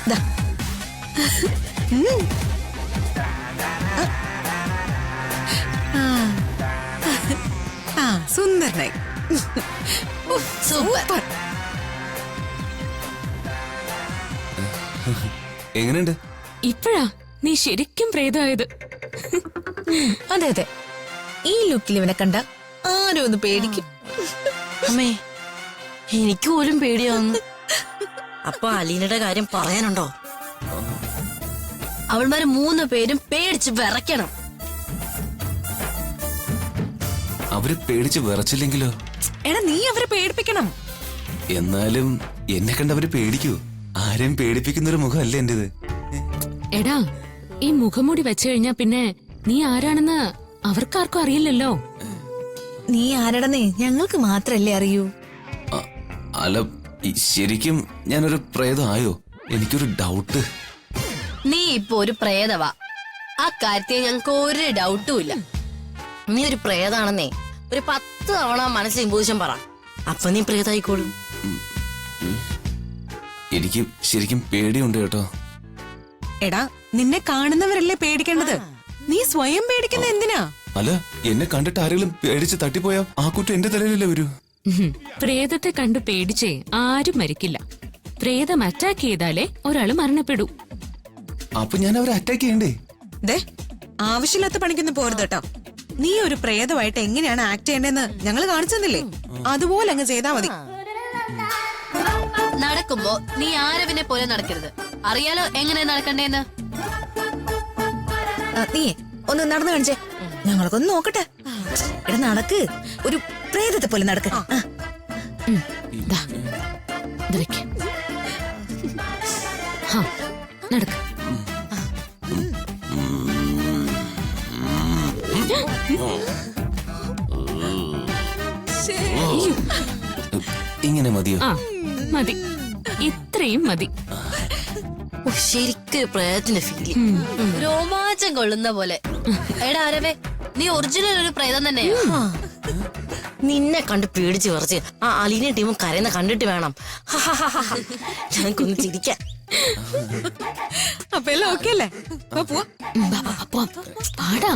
ദാ. സുന്ദരനായി. സൂപ്പർ. എങ്ങനെയുണ്ട്? ഇപ്പഴാ നീ ശരിക്കും പ്രേതമായത്. അതെ അതെ, ഈ ലുക്കിൽ ഇവനെ കണ്ട ആരും ഒന്ന് പേടിക്കും. അമ്മേ, എനിക്ക് പോലും പേടിയാവുന്നു. അപ്പൊ അലീനയുടെ കാര്യം പറയാനുണ്ടോ? അവൾമാര് 3 പേരും പേടിച്ച് വിറയ്ക്കണം. അവര് പേടിച്ച് വിറച്ചില്ലെങ്കിലോ? എടാ, നീ അവരെ പേടിപ്പിക്കണം. എന്നാലും എന്നെ കണ്ടവര് പേടിക്കൂ? ആരെയും പേടിപ്പിക്കുന്നൊരു മുഖമല്ലേ എന്റേത്. എടാ, ഈ മുഖംമൂടി വെച്ചു കഴിഞ്ഞാ പിന്നെ നീ ആരാണെന്ന് അവർക്കാർക്കും അറിയില്ലല്ലോ. നീ ആരടന്നേ ഞങ്ങൾക്ക് മാത്രല്ലേ അറിയൂ. അല്ല, ശരിക്കും ഞാനൊരു പ്രേതമായോ? എനിക്കൊരു ഡൗട്ട്. നീ ഇപ്പൊ ഒരു പ്രേതവാ, ആ കാര്യത്തിൽ ഞങ്ങൾക്ക് ഒരു ഡൗട്ടും ഇല്ല. നീ ഒരു പ്രേതാണെന്നേ ഒരു 10 തവണ മനസ്സിൽ ഇമ്പോസിഷൻ പറ, അപ്പൊ നീ പ്രേതായിക്കോളും. എനിക്ക് ശരിക്കും പേടിയുണ്ട് കേട്ടോ. എടാ, നിന്നെ കാണുന്നവരല്ലേ പേടിക്കേണ്ടത്, നീ സ്വയം പേടിക്കുന്ന എന്തിനാ? അല്ല, എന്നെ കണ്ടിട്ട് ആരെങ്കിലും പേടിച്ച് തട്ടിപ്പോയാ ആ കുറ്റം എന്റെ തലയിലല്ലേ വരൂ. പ്രേതത്തെ കണ്ടു പേടിച്ചേ ആരും മരിക്കില്ല. പ്രേതം അറ്റാക്ക് ചെയ്താലേ ഒരാള് മരണപ്പെടൂ. അപ്പൊ ഞാൻ അവരെ അറ്റാക്ക് ചെയ്യണ്ടേ? ദേ, ആവശ്യമില്ലാത്ത പണിക്കൊന്നും പോരുത് കേട്ടോ. നീ ഒരു പ്രേതമായിട്ട് എങ്ങനെയാണ് ആക്ട് ചെയ്യേണ്ടതെന്ന് ഞങ്ങൾ കാണിച്ചു തന്നില്ലേ, അതുപോലെ അങ്ങ് ചെയ്താ മതി. നടക്കുമ്പോ നീ ആരവിനെ പോലെ നടക്കരുത്. അറിയാലോ എങ്ങനെ നടക്കണ്ടേന്ന്. നീ ഒന്ന് നടന്നു കാണിച്ചേ, ഞങ്ങൾക്കൊന്ന് നോക്കട്ടെ. എടാ, നടക്ക്, ഒരു പ്രേതത്തെ പോലെ നടക്ക്. ദാ, ഇത് വെക്ക്. ഹാ, നടക്ക്. ഇങ്ങനെ മതിയോ? ആ, മതി, ഇത്രയും മതി. ശരിക്കും പ്രേതത്തിന്റെ ഫീലിംഗ്, രോമാഞ്ചം കൊള്ളുന്ന പോലെ. എടാ അരവേ, നീ ഒറിജിനൽ ഒരു പ്രേതം തന്നെയാ. നിന്നെ കണ്ട് പേടിച്ച് വിറച്ച് ആ അലീന ടീമും കരയുന്ന കണ്ടിട്ട് വേണം ഞങ്ങൾക്കൊന്ന് ചിരിക്കാൻ. അപ്പൊ എല്ലാം ഓക്കെ അല്ലേ? പാടാ.